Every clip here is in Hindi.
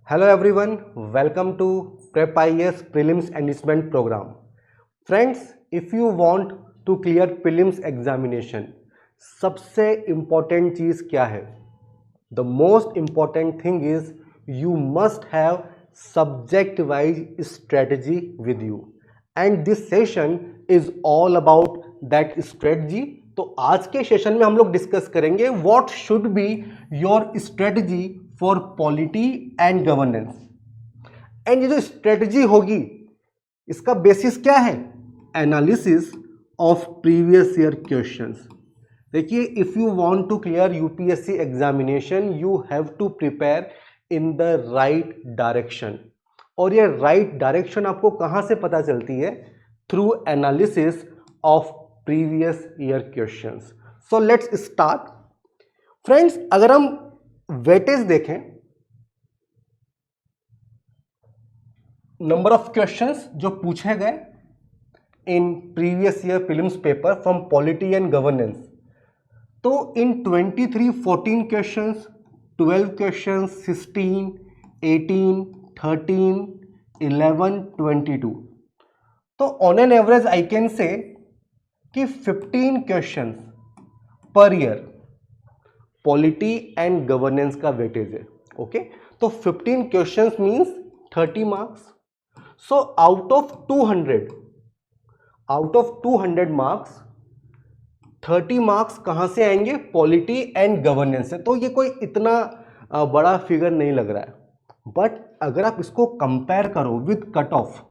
Hello everyone, welcome to Prep IAS Prelims Enlistment Program. Friends, if you want to clear prelims examination, सबसे important चीज़ क्या है? The most important thing is you must have subject wise strategy with you, and this session is all about that strategy. तो आज के सेशन में हम लोग डिस्कस करेंगे what should be your strategy for polity and governance. And ये जो स्ट्रेटजी होगी इसका बेसिस क्या है? Analysis of previous year questions. देखिए, if you want to clear UPSC examination you have to prepare in the right direction. और ये राइट डायरेक्शन आपको कहां से पता चलती है? Through analysis of previous year questions. So let's start. Friends, अगर हम वेटेज देखें, नंबर ऑफ क्वेश्चंस जो पूछे गए in previous year prelims paper from polity and governance, तो इन 23 14 क्वेश्चंस, 12 क्वेश्चंस, 16, 18, 13, 11, 22, तो on an average I can say कि 15 questions per year polity and governance का वेटेज है। ओके, तो 15 questions means 30 marks. So out of 200 marks 30 marks कहां से आएंगे? पॉलिटी एंड गवर्नेंस से। तो ये कोई इतना बड़ा फिगर नहीं लग रहा है, बट अगर आप इसको कंपेयर करो with cut off,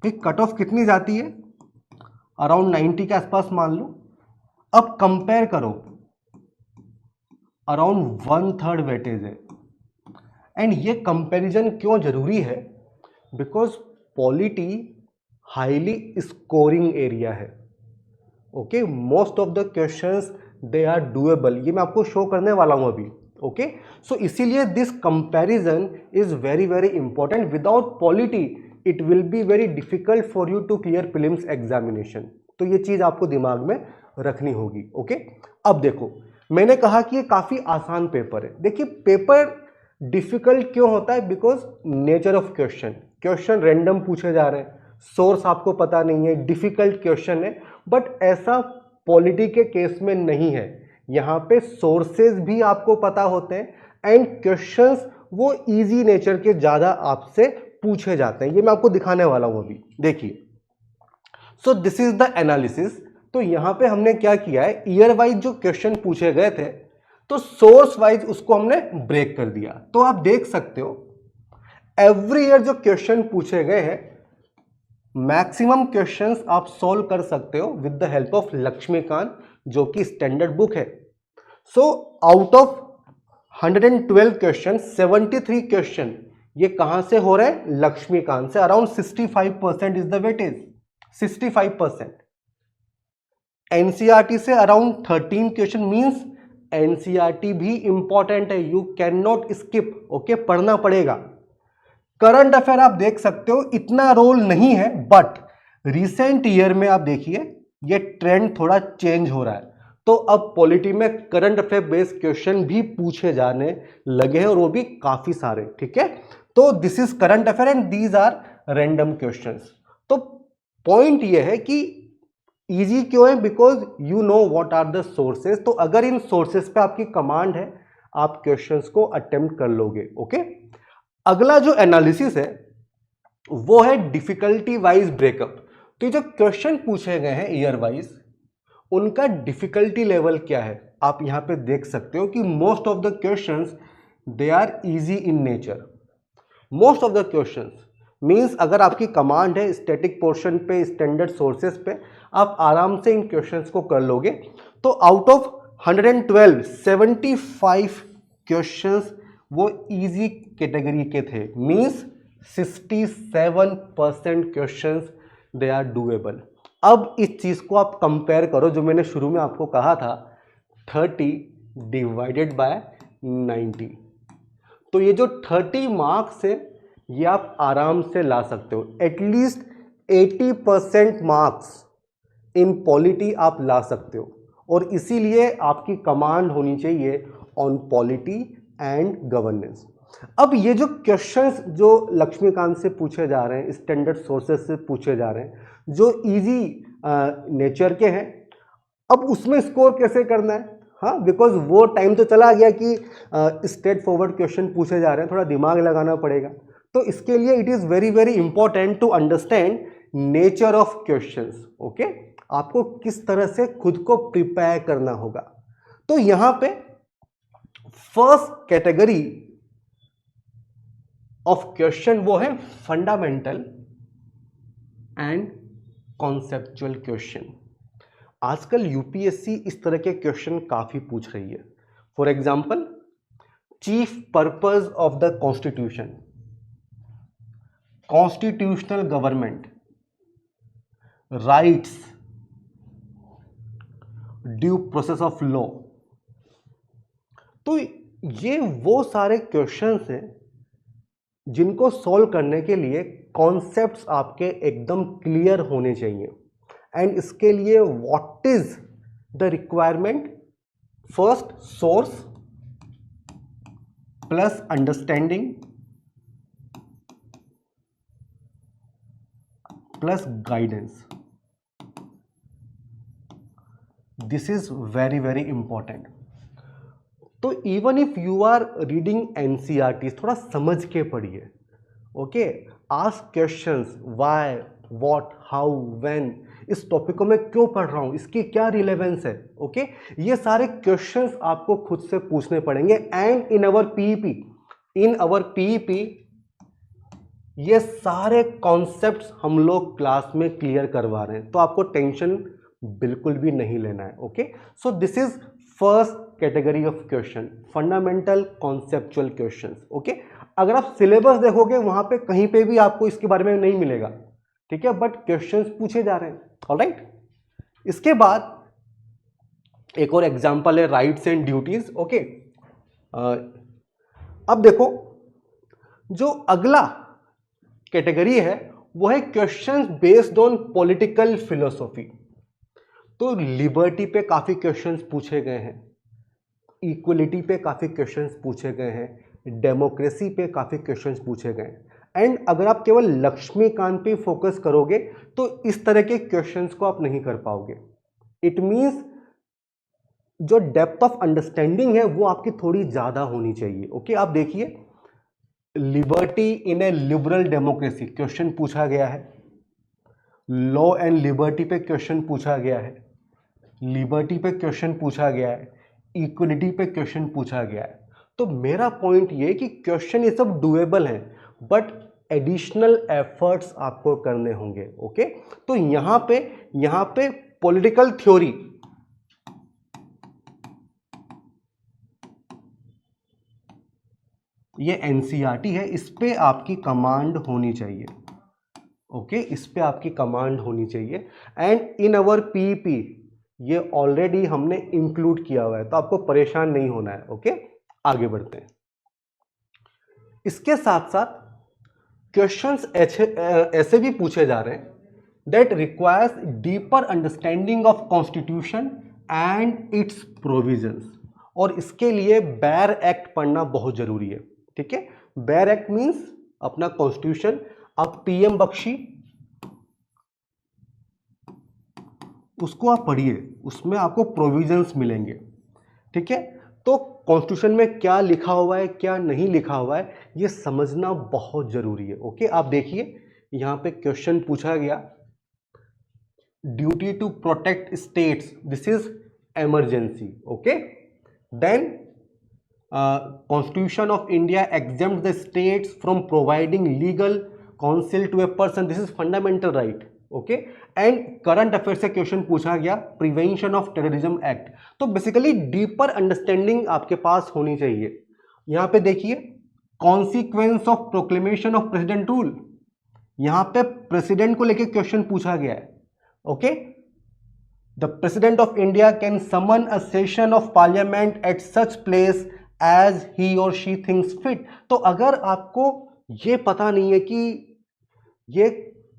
cut off कितनी जाती है? अराउंड 90 के आसपास मान लो। अब कंपेयर करो, अराउंड 1/3 वेटेज है। एंड ये कंपैरिजन क्यों जरूरी है? Because polity highly scoring area है। Okay, most of the questions they are doable. ये मैं आपको शो करने वाला हूं अभी। ओके, सो इसीलिए this comparison is very very important. Without polity it will be very difficult for you to clear prelims examination. तो ये चीज आपको दिमाग में रखनी होगी। ओके, अब देखो, मैंने कहा कि ये काफी आसान पेपर है। देखिए, पेपर डिफिकल्ट क्यों होता है? Because nature of question random पूछे जा रहे हैं, सोर्स आपको पता नहीं है, डिफिकल्ट क्वेश्चन है। बट ऐसा पॉलिटी के केस में नहीं है। यहाँ पे सोर्सेज भी आपको पता होते हैं एंड क्वेश्चंस वो इजी नेचर के ज्यादा आपसे पूछे जाते हैं। ये मैं आपको दिखाने वाला हूं अभी। देखिए, सो दिस इज द एनालिसिस। तो यहां पे हमने क्या किया है, ईयर वाइज जो क्वेश्चन पूछे गए थे तो सोर्स वाइज उसको हमने ब्रेक कर दिया। तो आप देख सकते हो एवरी ईयर जो क्वेश्चन पूछे गए हैं, मैक्सिमम क्वेश्चंस आप सॉल्व कर सकते हो with the help of Laxmikanth, जो कि स्टैंडर्ड बुक है। So out of 112 question 73 question ये कहां से हो रहे हैं? लक्ष्मीकांत से। Around 65% is the weightage, 65%। NCERT से अराउंड 13 क्वेश्चन, मींस एनसीईआरटी भी इंपॉर्टेंट है, you can not skip. Okay, पढ़ना पड़ेगा। करंट अफेयर आप देख सकते हो इतना रोल नहीं है, बट रिसेंट ईयर में आप देखिए ये ट्रेंड थोड़ा चेंज हो रहा है। तो अब पॉलिटी में करंट अफेयर बेस्ड क्वेश्चन भी पूछे जाने लगे हैं, और वो भी काफी सारे। ठीक है, तो this is current affair and these are random questions. तो पॉइंट ये है कि इजी क्यों है? Because you know what are the sources. तो अगर इन सोर्सेज पे आपकी कमांड है, आप क्वेश्चंस को अटेम्प्ट कर लोगे। ओके, अगला जो एनालिसिस है वो है डिफिकल्टी वाइज ब्रेकअप। तो ये जो क्वेश्चन पूछे गए हैं ईयर वाइज, उनका डिफिकल्टी लेवल क्या है? आप यहां पे देख सकते हो कि most of the questions they are easy in nature. Most of the questions means अगर आपकी कमांड है स्टैटिक पोर्शन पे, स्टैंडर्ड सोर्सेस पे, आप आराम से इन क्वेश्चंस को कर लोगे। तो आउट ऑफ 112 75 क्वेश्चंस वो इजी कैटेगरी के थे, means 67% questions they are doable. अब इस चीज को आप कंपेयर करो, जो मैंने शुरू में आपको कहा था 30 डिवाइडेड बाय 90। तो ये जो 30 मार्क्स है ये आप आराम से ला सकते हो। एटलीस्ट 80% मार्क्स इन पॉलिटी आप ला सकते हो, और इसीलिए आपकी कमांड होनी चाहिए ऑन पॉलिटी एंड गवर्नेंस। अब ये जो क्वेश्चंस जो लक्ष्मीकांत से पूछे जा रहे हैं, स्टैंडर्ड सोर्सेस से पूछे जा रहे हैं, जो इजी नेचर के हैं, अब उसमें स्कोर कैसे करना है? हाँ, बिकॉज वो टाइम तो चला गया कि स्ट्रेट फॉरवर्ड क्वेश्चन पूछे जा रहे हैं, थोड़ा दिमाग लगाना पड़ेगा। तो इसके लिए it is very very important to understand nature of questions. Okay, आपको किस तरह से खुद को प्रिपेयर करना होगा। तो यहां पे फर्स्ट कैटेगरी ऑफ क्वेश्चन वो है फंडामेंटल एंड कॉन्सेप्चुअल क्वेश्चन। आजकल यूपीएससी इस तरह के क्वेश्चन काफी पूछ रही है। For example, chief purpose of the constitution, constitutional government, rights, due process of law. तो ये वो सारे क्वेश्चंस हैं जिनको सॉल्व करने के लिए कॉन्सेप्ट्स आपके एकदम क्लियर होने चाहिए। एंड इसके लिए what is the requirement? First, source plus understanding plus guidance. This is very very important. तो even if you are reading NCERT, थोड़ा समझ के पढ़िए। Okay, ask questions, why, what, how, when, इस टॉपिक को मैं क्यों पढ़ रहा हूं, इसकी क्या रिलेवेंस है। ओके, ये सारे क्वेश्चंस आपको खुद से पूछने पड़ेंगे। एंड इन आवर पीईपी ये सारे कॉन्सेप्ट्स हम लोग क्लास में क्लियर करवा रहे हैं, तो आपको टेंशन बिल्कुल भी नहीं लेना है। Okay, so this is first category of question, fundamental conceptual questions. Okay, अगर आप सिलेबस देखोगे वहां पे कहीं पे भी आपको इसके बारे में नहीं मिलेगा, ठीक है, बट क्वेश्चंस पूछे जा रहे हैं। ऑलराइट, इसके बाद एक और एग्जांपल है राइट्स एंड ड्यूटीज। ओके, अब देखो जो अगला कैटेगरी है वो है questions based on political philosophy. तो लिबर्टी पे काफी क्वेश्चंस पूछे गए हैं, इक्वलिटी पे काफी क्वेश्चंस पूछे गए हैं, डेमोक्रेसी पे काफी क्वेश्चंस पूछे गए हैं। एंड अगर आप केवल लक्ष्मीकांत पे फोकस करोगे तो इस तरह के क्वेश्चंस को आप नहीं कर पाओगे। इट मींस जो डेप्थ ऑफ अंडरस्टैंडिंग है वो आपकी थोड़ी ज्यादा होनी चाहिए। ओके, आप देखिए, लिबर्टी इन ए लिबरल डेमोक्रेसी क्वेश्चन पूछा गया है, लॉ एंड लिबर्टी पे क्वेश्चन पूछा गया है, लिबर्टी पे क्वेश्चन पूछा गया है, इक्वलिटी पे क्वेश्चन पूछा गया है। तो मेरा पॉइंट ये कि क्वेश्चन ये सब डुएबल हैं, बट एडिशनल एफर्ट्स आपको करने होंगे। ओके, तो यहां पे पॉलिटिकल थ्योरी, ये एनसीईआरटी है, इस पे आपकी कमांड होनी चाहिए। ओके, इस पे आपकी कमांड होनी चाहिए। एंड इन अवर पीईपी ये ऑलरेडी हमने इंक्लूड किया हुआ है, तो आपको परेशान नहीं होना है। ओके, आगे बढ़ते हैं। इसके साथ साथ क्वेश्चंस ऐसे भी पूछे जा रहे हैं that requires deeper understanding of constitution and it's provisions. और इसके लिए बेयर एक्ट पढ़ना बहुत जरूरी है। ठीक है, बेयर एक्ट मींस अपना कॉन्स्टिट्यूशन। अब पीएम बख्शी, उसको आप पढ़िए, उसमें आपको प्रोविजंस मिलेंगे। ठीक है, तो कॉन्स्टिट्यूशन में क्या लिखा हुआ है क्या नहीं लिखा हुआ है ये समझना बहुत जरूरी है। ओके, आप देखिए यहां पे क्वेश्चन पूछा गया, duty to protect states, this is emergency. Okay, then Constitution of India exempts the states from providing legal counsel to a person, this is fundamental right. Okay, and current affairs से क्वेश्चन पूछा गया, प्रिवेंशन ऑफ टेररिज्म एक्ट। तो बेसिकली डीपर अंडरस्टैंडिंग आपके पास होनी चाहिए। यहां पे देखिए, consequence of proclamation of president rule, यहां पे प्रेसिडेंट को लेके क्वेश्चन पूछा गया है। Okay, The President of India can summon a session of Parliament at such place as he or she thinks fit. तो अगर आपको ये पता नहीं है कि ये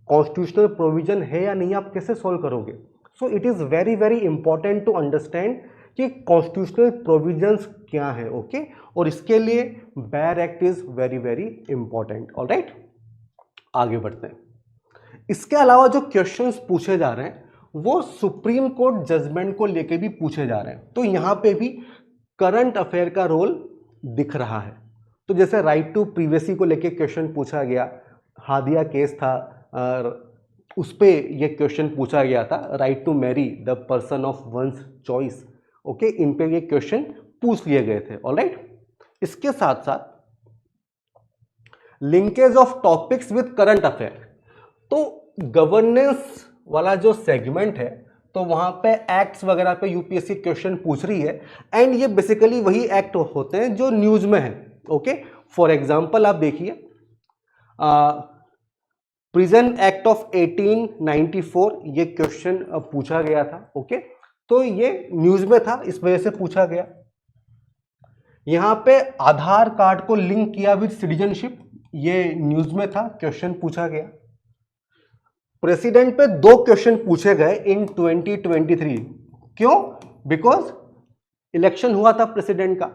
कॉन्स्टिट्यूशनल प्रोविजन है या नहीं, आप कैसे सॉल्व करोगे? So it is very very important to understand कि कॉन्स्टिट्यूशनल प्रोविजंस क्या है, ओके, और इसके लिए bare act is very very important. Alright, आगे बढ़ते हैं। इसके अलावा जो क्वेश्चंस पूछे जा रहे हैं वो सुप्रीम कोर्ट जजमेंट को लेके भी पूछे जा रहे हैं, तो यहां पे भी करंट अफेयर का रोल दिख रहा है। तो जैसे राइट टू प्रीवेसी को लेके क्वेश्चन पूछा गया, हादिया केस था, उस पे ये क्वेश्चन पूछा गया था, right to marry the person of one's choice, okay, इन पे ये क्वेश्चन पूछ लिए गए थे। ऑलराइट, इसके साथ साथ linkage of topics with current affair, तो गवर्नेंस वाला जो सेगमेंट है तो वहां पे एक्ट्स वगैरह पे यूपीएससी क्वेश्चन पूछ रही है, एंड ये बेसिकली वही एक्ट होते हैं जो न्यूज में है। ओके, फॉर एग्जांपल आप देखिए प्रिजन एक्ट ऑफ 1894, ये क्वेश्चन पूछा गया था। ओके, तो ये न्यूज में था, इस वजह से पूछा गया। यहां पे आधार कार्ड को लिंक किया विद सिटीजनशिप, ये न्यूज में था, क्वेश्चन पूछा गया। प्रेसिडेंट पे 2 क्वेश्चन पूछे गए इन 2023, क्यों? बिकॉज इलेक्शन हुआ था प्रेसिडेंट का।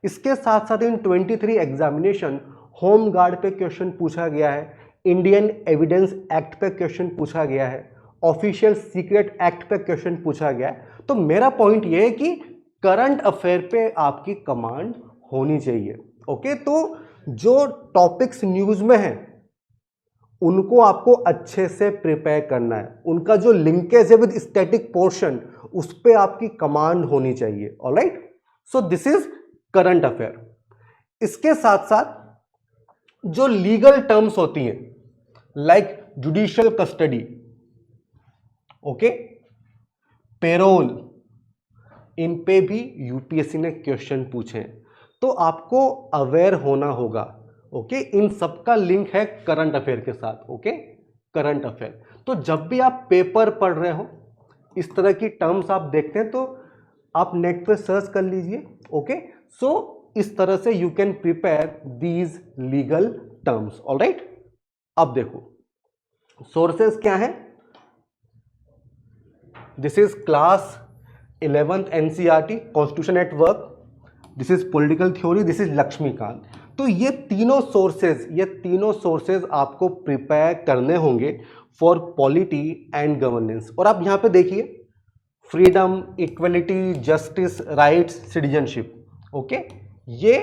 इसके साथ साथ इन 23 एग्जामिनेशन होम गार्ड पे क्वेश्चन पूछा गया है, इंडियन एविडेंस एक्ट पे क्वेश्चन पूछा गया है, ऑफिशियल सीक्रेट एक्ट पे क्वेश्चन पूछा गया है। तो मेरा पॉइंट ये है कि करंट अफेयर पे आपकी कमांड होनी चाहिए। ओके, तो जो टॉपिक्स न्यूज में है उनको आपको अच्छे से प्रिपेयर करना है, उनका जो लिंकेज है विद स्टैटिक पोर्शन उस पे आपकी कमांड होनी चाहिए। Alright, so this is current affair. इसके साथ साथ जो लीगल टर्म्स होती हैं like judicial custody, okay, parole, इन पे भी यूपीएससी ने क्वेश्चन पूछे हैं, तो आपको अवेयर होना होगा। ओके, इन सबका लिंक है करंट अफेयर के साथ। ओके, करंट अफेयर, तो जब भी आप पेपर पढ़ रहे हो इस तरह की टर्म्स आप देखते हैं तो आप नेट पे सर्च कर लीजिए। ओके, सो इस तरह से you can prepare these legal terms. Alright, अब देखो सोर्सेस क्या है। This is class 11th NCERT constitution at work, this is political theory, this is Laxmikanth. तो ये तीनों सोर्सेज आपको प्रिपेयर करने होंगे फॉर पॉलिटी एंड गवर्नेंस। और आप यहां पे देखिए freedom, equality, justice, rights, citizenship. Okay, ये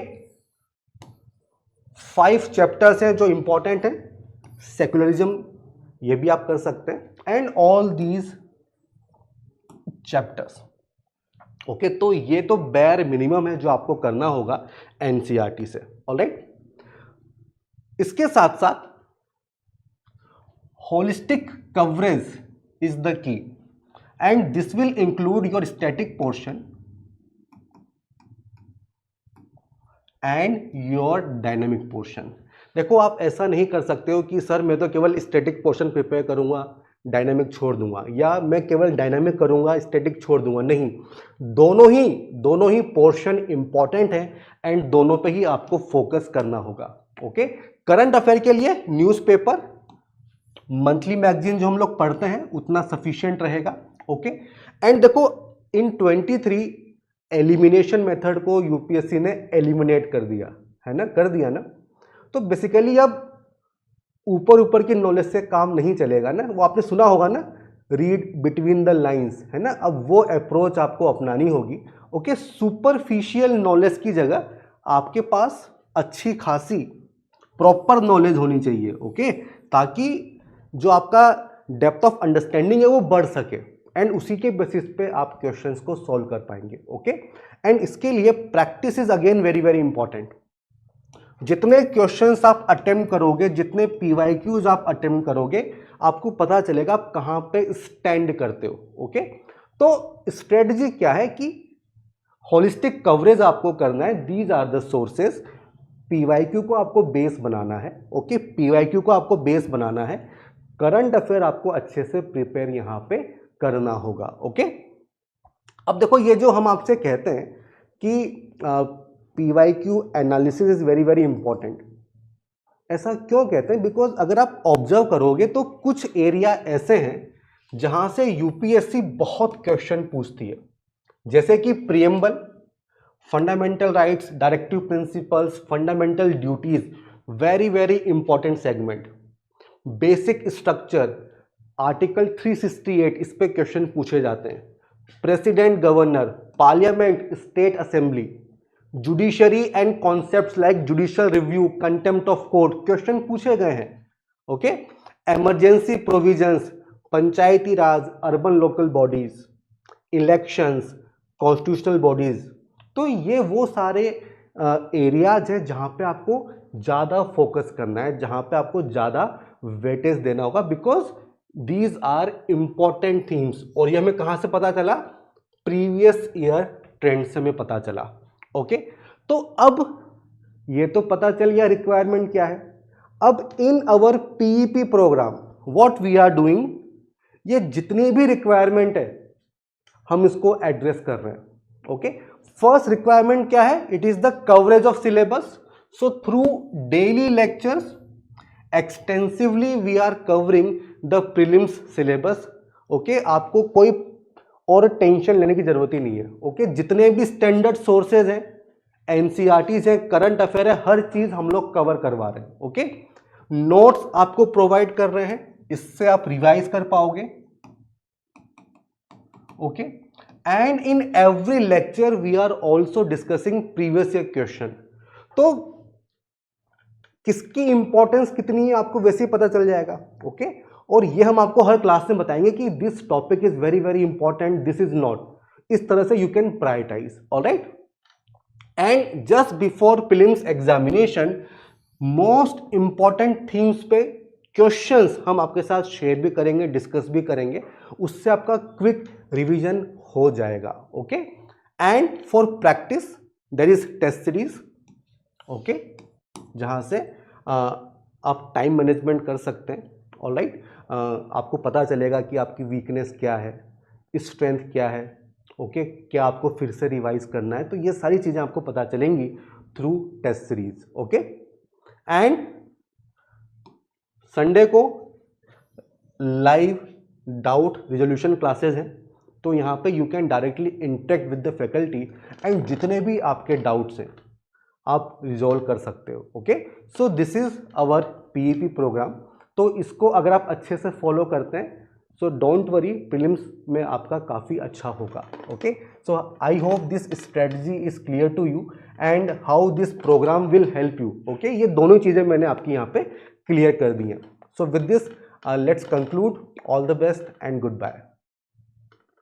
5 चैप्टर्स हैं जो इंपॉर्टेंट हैं। सेक्युलरिज्म ये भी आप कर सकते हैं, and all these chapters. Okay, तो ये तो बेयर मिनिमम है जो आपको करना होगा एनसीईआरटी से। ऑलराइट, इसके साथ साथ holistic coverage is the key, and this will include your static portion and your dynamic portion. देखो, आप ऐसा नहीं कर सकते हो कि सर मैं तो केवल स्टैटिक पोर्शन प्रिपेयर करूंगा, डायनामिक छोड़ दूंगा, या मैं केवल डायनामिक करूंगा, स्टैटिक छोड़ दूंगा। नहीं, दोनों ही पोर्शन इंपॉर्टेंट है, एंड दोनों पे ही आपको फोकस करना होगा। ओके, करंट अफेयर के लिए न्यूज़पेपर, मंथली मैगजीन जो हम लोग पढ़ते हैं उतना सफिशिएंट रहेगा। ओके, एंड देखो इन 23 एलिमिनेशन मेथड को यूपीएससी ने एलिमिनेट कर दिया है ना, कर दिया ना। तो बेसिकली अब ऊपर की नॉलेज से काम नहीं चलेगा ना, वो आपने सुना होगा ना, रीड बिटवीन द लाइंस, है ना। अब वो अप्रोच आपको अपनानी होगी। ओके, सुपरफिशियल नॉलेज की जगह आपके पास अच्छी खासी प्रॉपर नॉलेज होनी चाहिए। ओके, ताकि जो आपका डेप्थ ऑफ अंडरस्टैंडिंग है वो बढ़ सके, एंड उसी के बेसिस पे आप क्वेश्चंस को सॉल्व कर पाएंगे। ओके, एंड इसके लिए practice is again very very important. जितने क्वेश्चंस आप अटेम्प्ट करोगे, जितने पीवाईक्यूज आप अटेम्प्ट करोगे, आपको पता चलेगा आप कहां पे स्टैंड करते हो। ओके, तो स्ट्रेटजी क्या है कि होलिस्टिक कवरेज आपको करना है। These are the sources. PYQ को आपको बेस बनाना है। ओके, पीवाईक्यू को आपको बेस बनाना है। करंट अफेयर आपको अच्छे से प्रिपेयर यहां पे करना होगा। ओके, अब देखो ये जो हम आपसे कहते हैं कि PYQ analysis is very very important, ऐसा क्यों कहते हैं? बिकॉज अगर आप ऑब्जर्व करोगे तो कुछ एरिया ऐसे हैं जहां से यूपीएससी बहुत क्वेश्चन पूछती है। जैसे कि preamble, fundamental rights, directive principles, fundamental duties, very very important segment. Basic structure, article 368, इस पे क्वेश्चन पूछे जाते हैं। President governor, parliament, state assembly, judiciary and concepts like judicial review, contempt of court, question पूछे गए हैं। Okay, emergency provisions, Panchayati Raj, urban local bodies, elections, constitutional bodies. तो ये वो सारे एरियाज है जहां पे आपको ज्यादा फोकस करना है, जहां पे आपको ज्यादा वेटेज देना होगा, because these are important themes. और ये हमें कहां से पता चला? प्रीवियस ईयर ट्रेंड से हमें पता चला। ओके, तो अब ये तो पता चल गया रिक्वायरमेंट क्या है। अब in our PEP programme what we are doing, ये जितनी भी रिक्वायरमेंट है हम इसको एड्रेस कर रहे हैं। ओके, फर्स्ट रिक्वायरमेंट क्या है? It is the coverage of syllabus. So through daily lectures extensively we are covering the prelims syllabus. Okay, आपको कोई और टेंशन लेने की जरूरत ही नहीं है। ओके, जितने भी स्टैंडर्ड सोर्सेज हैं, एनसीईआरटीज है, करंट अफेयर है, हर चीज हम लोग कवर करवा रहे हैं। ओके, नोट्स आपको प्रोवाइड कर रहे हैं, इससे आप रिवाइज कर पाओगे। Okay, and in every lecture we are also discussing previous year question. तो किसकी इंपॉर्टेंस कितनी है आपको वैसे ही पता चल जाएगा। ओके, और ये हम आपको हर क्लास में बताएंगे कि this topic is very very important, this is not. इस तरह से you can prioritize. Alright, and just before prelims examination most important themes पे क्वेश्चंस हम आपके साथ शेयर भी करेंगे, डिस्कस भी करेंगे, उससे आपका क्विक रिवीजन हो जाएगा। Okay, and for practice there is test series. Okay, जहां से आप टाइम मैनेजमेंट कर सकते हैं। ऑलराइट, आपको पता चलेगा कि आपकी वीकनेस क्या है, स्ट्रेंथ क्या है। ओके, क्या आपको फिर से रिवाइज करना है, तो ये सारी चीज़ें आपको पता चलेंगी through test series. Okay, and Sunday को लाइव डाउट रिजोल्यूशन क्लासेस हैं, तो यहाँ पे you can directly interact with the faculty and जितने भी आपके डाउट्स हैं आप रिजॉल्व कर सकते हो। Okay, so this is our PEP program. तो इसको अगर आप अच्छे से फॉलो करते हैं, सो डोंट वरी, प्रीलिम्स में आपका काफ़ी अच्छा होगा। Okay, so I hope this strategy is clear to you and how this program will help you. Okay, ये दोनों चीज़ें मैंने आपकी यहाँ पे क्लियर कर दी हैं। So with this let's conclude. All the best and good bye.